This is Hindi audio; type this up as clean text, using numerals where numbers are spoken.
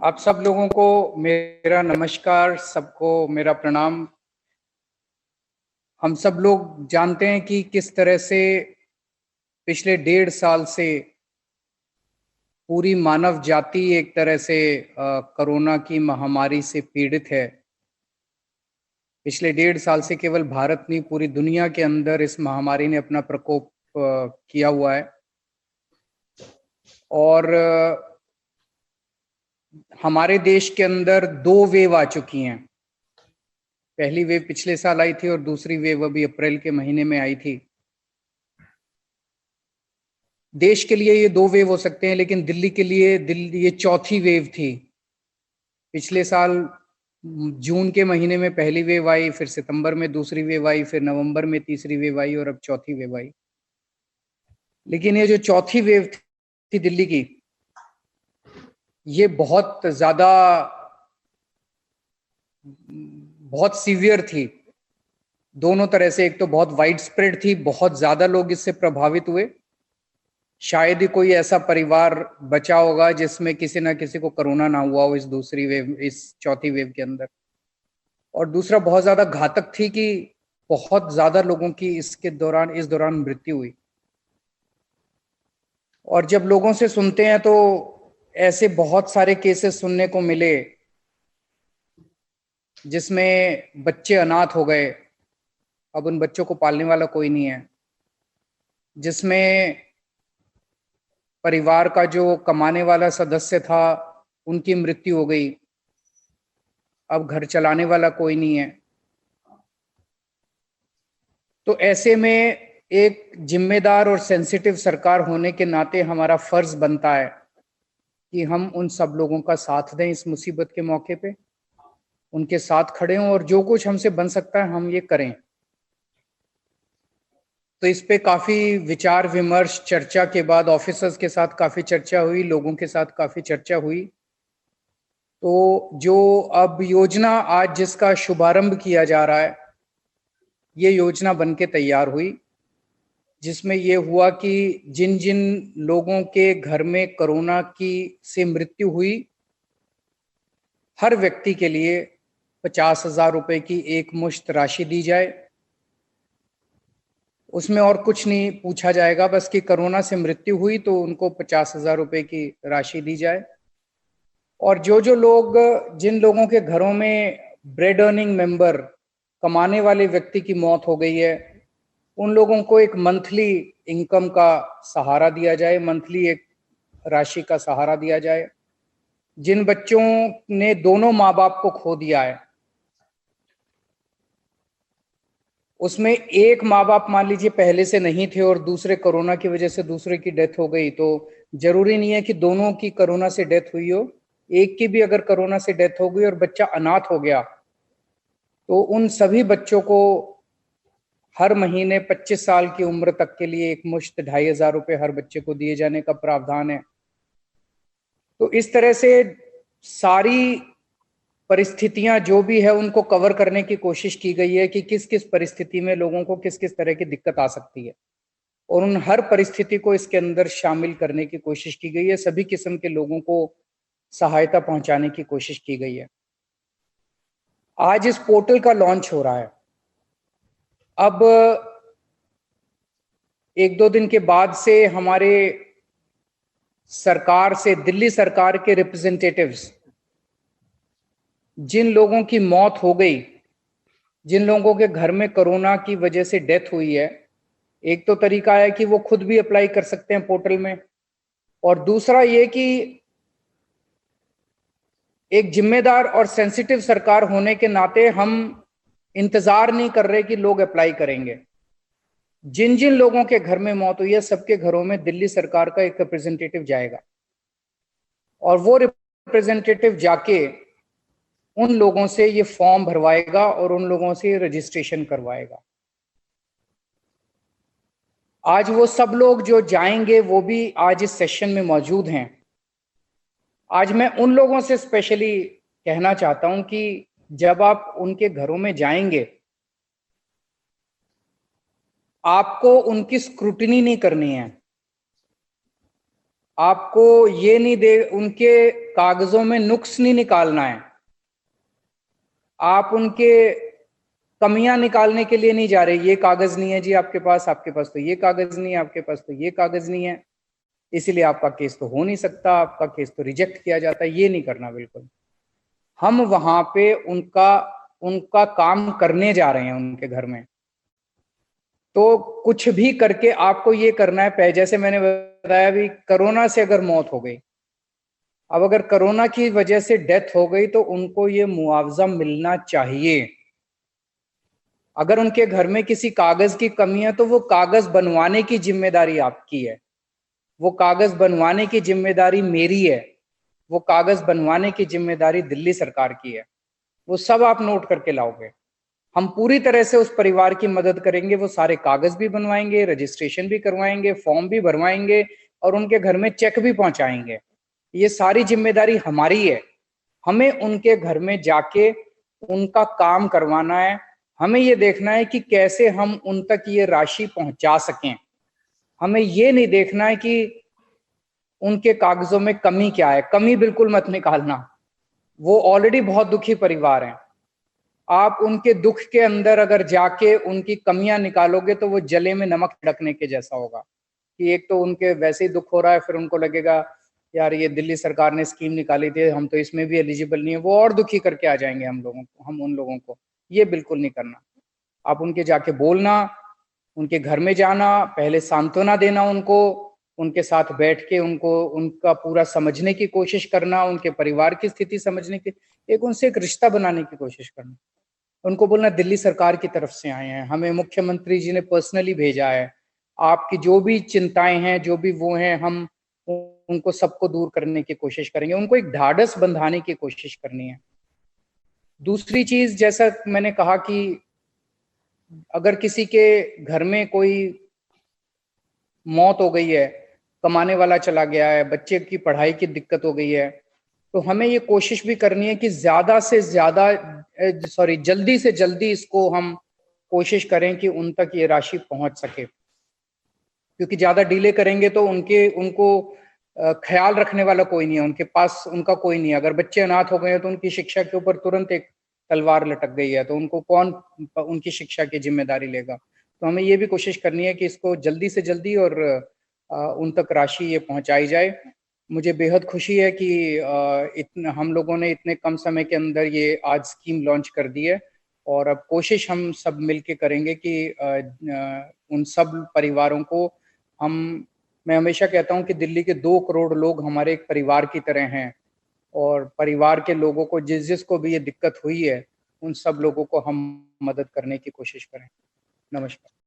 आप सब लोगों को मेरा नमस्कार, सबको मेरा प्रणाम। हम सब लोग जानते हैं कि किस तरह से पिछले 1.5 साल से पूरी मानव जाति एक तरह से कोरोना की महामारी से पीड़ित है। पिछले 1.5 साल से केवल भारत नहीं, पूरी दुनिया के अंदर इस महामारी ने अपना प्रकोप किया हुआ है। और हमारे देश के अंदर 2 वेव आ चुकी हैं। पहली वेव पिछले साल आई थी और दूसरी वेव अभी अप्रैल के महीने में आई थी। देश के लिए ये 2 वेव हो सकते हैं, लेकिन दिल्ली के लिए ये चौथी वेव थी। पिछले साल जून के महीने में पहली वेव आई, फिर सितंबर में दूसरी वेव आई, फिर नवंबर में तीसरी वेव आई और अब चौथी वेव आई। लेकिन ये जो चौथी वेव थी दिल्ली की, ये बहुत सीवियर थी दोनों तरह से। एक तो बहुत वाइड स्प्रेड थी, बहुत ज्यादा लोग इससे प्रभावित हुए। शायद ही कोई ऐसा परिवार बचा होगा जिसमें किसी ना किसी को कोरोना ना हुआ हो इस चौथी वेव के अंदर। और दूसरा बहुत ज्यादा घातक थी कि बहुत ज्यादा लोगों की इस दौरान मृत्यु हुई। और जब लोगों से सुनते हैं तो ऐसे बहुत सारे केसेस सुनने को मिले जिसमें बच्चे अनाथ हो गए, अब उन बच्चों को पालने वाला कोई नहीं है। जिसमें परिवार का जो कमाने वाला सदस्य था, उनकी मृत्यु हो गई, अब घर चलाने वाला कोई नहीं है। तो ऐसे में एक जिम्मेदार और सेंसिटिव सरकार होने के नाते हमारा फर्ज बनता है कि हम उन सब लोगों का साथ दें इस मुसीबत के मौके पे, उनके साथ खड़े हों और जो कुछ हमसे बन सकता है हम ये करें। तो इस पे काफी विचार विमर्श चर्चा के बाद ऑफिसर्स के साथ काफी चर्चा हुई, लोगों के साथ काफी चर्चा हुई। तो जो अब योजना आज जिसका शुभारंभ किया जा रहा है, ये योजना बनके तैयार हुई, जिसमें ये हुआ कि जिन जिन लोगों के घर में कोरोना की से मृत्यु हुई, हर व्यक्ति के लिए 50,000 रुपए की एक मुश्त राशि दी जाए। उसमें और कुछ नहीं पूछा जाएगा, बस कि कोरोना से मृत्यु हुई तो उनको 50,000 रुपए की राशि दी जाए। और जो लोग, जिन लोगों के घरों में ब्रेड अर्निंग मेंबर, कमाने वाले व्यक्ति की मौत हो गई है, उन लोगों को एक मंथली इनकम का सहारा दिया जाए, मंथली एक राशि का सहारा दिया जाए। जिन बच्चों ने दोनों माँ बाप को खो दिया है, उसमें एक माँ बाप मान लीजिए पहले से नहीं थे और दूसरे कोरोना की वजह से दूसरे की डेथ हो गई, तो जरूरी नहीं है कि दोनों की कोरोना से डेथ हुई हो। एक की भी अगर कोरोना से डेथ हो गई और बच्चा अनाथ हो गया, तो उन सभी बच्चों को हर महीने 25 साल की उम्र तक के लिए एक मुश्त 2,500 रुपए हर बच्चे को दिए जाने का प्रावधान है। तो इस तरह से सारी परिस्थितियां जो भी है उनको कवर करने की कोशिश की गई है कि किस किस परिस्थिति में लोगों को किस किस तरह की दिक्कत आ सकती है, और उन हर परिस्थिति को इसके अंदर शामिल करने की कोशिश की गई है। सभी किस्म के लोगों को सहायता पहुंचाने की कोशिश की गई है। आज इस पोर्टल का लॉन्च हो रहा है। अब 1-2 दिन के बाद से हमारे सरकार से, दिल्ली सरकार के रिप्रेजेंटेटिव्स, जिन लोगों की मौत हो गई, जिन लोगों के घर में कोरोना की वजह से डेथ हुई है, एक तो तरीका है कि वो खुद भी अप्लाई कर सकते हैं पोर्टल में, और दूसरा ये कि एक जिम्मेदार और सेंसिटिव सरकार होने के नाते हम इंतजार नहीं कर रहे कि लोग अप्लाई करेंगे। जिन जिन लोगों के घर में मौत हुई है, सबके घरों में दिल्ली सरकार का एक रिप्रेजेंटेटिव जाएगा, और वो रिप्रेजेंटेटिव जाके उन लोगों से ये फॉर्म भरवाएगा और उन लोगों से रजिस्ट्रेशन करवाएगा। आज वो सब लोग जो जाएंगे वो भी आज इस सेशन में मौजूद हैं। आज मैं उन लोगों से स्पेशली कहना चाहता हूं कि जब आप उनके घरों में जाएंगे, आपको उनकी स्क्रूटिनी नहीं करनी है। आपको ये नहीं दे, उनके कागजों में नुक्स नहीं निकालना है, आप उनके कमियां निकालने के लिए नहीं जा रहे। ये कागज नहीं है जी आपके पास तो ये कागज नहीं है, आपके पास तो ये कागज नहीं है, इसीलिए आपका केस तो हो नहीं सकता, आपका केस तो रिजेक्ट किया जाता है। ये नहीं करना बिल्कुल। हम वहां पे उनका उनका काम करने जा रहे हैं उनके घर में। तो कुछ भी करके आपको ये करना है। जैसे मैंने बताया भी, कोरोना से अगर मौत हो गई, अब अगर कोरोना की वजह से डेथ हो गई तो उनको ये मुआवजा मिलना चाहिए। अगर उनके घर में किसी कागज की कमी है तो वो कागज बनवाने की जिम्मेदारी आपकी है, वो कागज बनवाने की जिम्मेदारी मेरी है, वो कागज बनवाने की जिम्मेदारी दिल्ली सरकार की है। वो सब आप नोट करके लाओगे। हम पूरी तरह से उस परिवार की मदद करेंगे, वो सारे कागज भी बनवाएंगे, रजिस्ट्रेशन भी करवाएंगे, फॉर्म भी भरवाएंगे और उनके घर में चेक भी पहुंचाएंगे। ये सारी जिम्मेदारी हमारी है। हमें उनके घर में जाके उनका काम करवाना है। हमें ये देखना है कि कैसे हम उन तक ये राशि पहुंचा सकें। हमें ये नहीं देखना है कि उनके कागजों में कमी क्या है। कमी बिल्कुल मत निकालना, वो ऑलरेडी बहुत दुखी परिवार हैं। आप उनके दुख के अंदर अगर जाके उनकी कमियां निकालोगे तो वो जले में नमक छिड़कने के जैसा होगा, कि एक तो उनके वैसे ही दुख हो रहा है, फिर उनको लगेगा यार ये दिल्ली सरकार ने स्कीम निकाली थी, हम तो इसमें भी एलिजिबल नहीं है, वो और दुखी करके आ जाएंगे हम उन लोगों को। ये बिल्कुल नहीं करना। आप उनके जाके बोलना, उनके घर में जाना, पहले सांत्वना देना उनको, उनके साथ बैठ के उनको उनका पूरा समझने की कोशिश करना, उनके परिवार की स्थिति समझने की, एक उनसे एक रिश्ता बनाने की कोशिश करना। उनको बोलना दिल्ली सरकार की तरफ से आए हैं, हमें मुख्यमंत्री जी ने पर्सनली भेजा है, आपकी जो भी चिंताएं हैं, जो भी वो हैं, हम उनको सबको दूर करने की कोशिश करेंगे। उनको एक ढाढ़स बंधाने की कोशिश करनी है। दूसरी चीज, जैसा मैंने कहा कि अगर किसी के घर में कोई मौत हो गई है, कमाने वाला चला गया है, बच्चे की पढ़ाई की दिक्कत हो गई है, तो हमें ये कोशिश भी करनी है कि ज्यादा से ज्यादा जल्दी से जल्दी इसको हम कोशिश करें कि उन तक ये राशि पहुंच सके। क्योंकि ज्यादा डिले करेंगे तो उनको ख्याल रखने वाला कोई नहीं है, उनके पास उनका कोई नहीं है। अगर बच्चे अनाथ हो गए हैं तो उनकी शिक्षा के ऊपर तुरंत एक तलवार लटक गई है, तो उनको कौन उनकी शिक्षा की जिम्मेदारी लेगा। तो हमें ये भी कोशिश करनी है कि इसको जल्दी से जल्दी और उन तक राशि ये पहुंचाई जाए। मुझे बेहद खुशी है कि हम लोगों ने इतने कम समय के अंदर ये आज स्कीम लॉन्च कर दी है, और अब कोशिश हम सब मिलके करेंगे कि उन सब परिवारों को हम, मैं हमेशा कहता हूं कि दिल्ली के 2 करोड़ लोग हमारे एक परिवार की तरह हैं, और परिवार के लोगों को जिसको भी ये दिक्कत हुई है, उन सब लोगों को हम मदद करने की कोशिश करें। नमस्कार।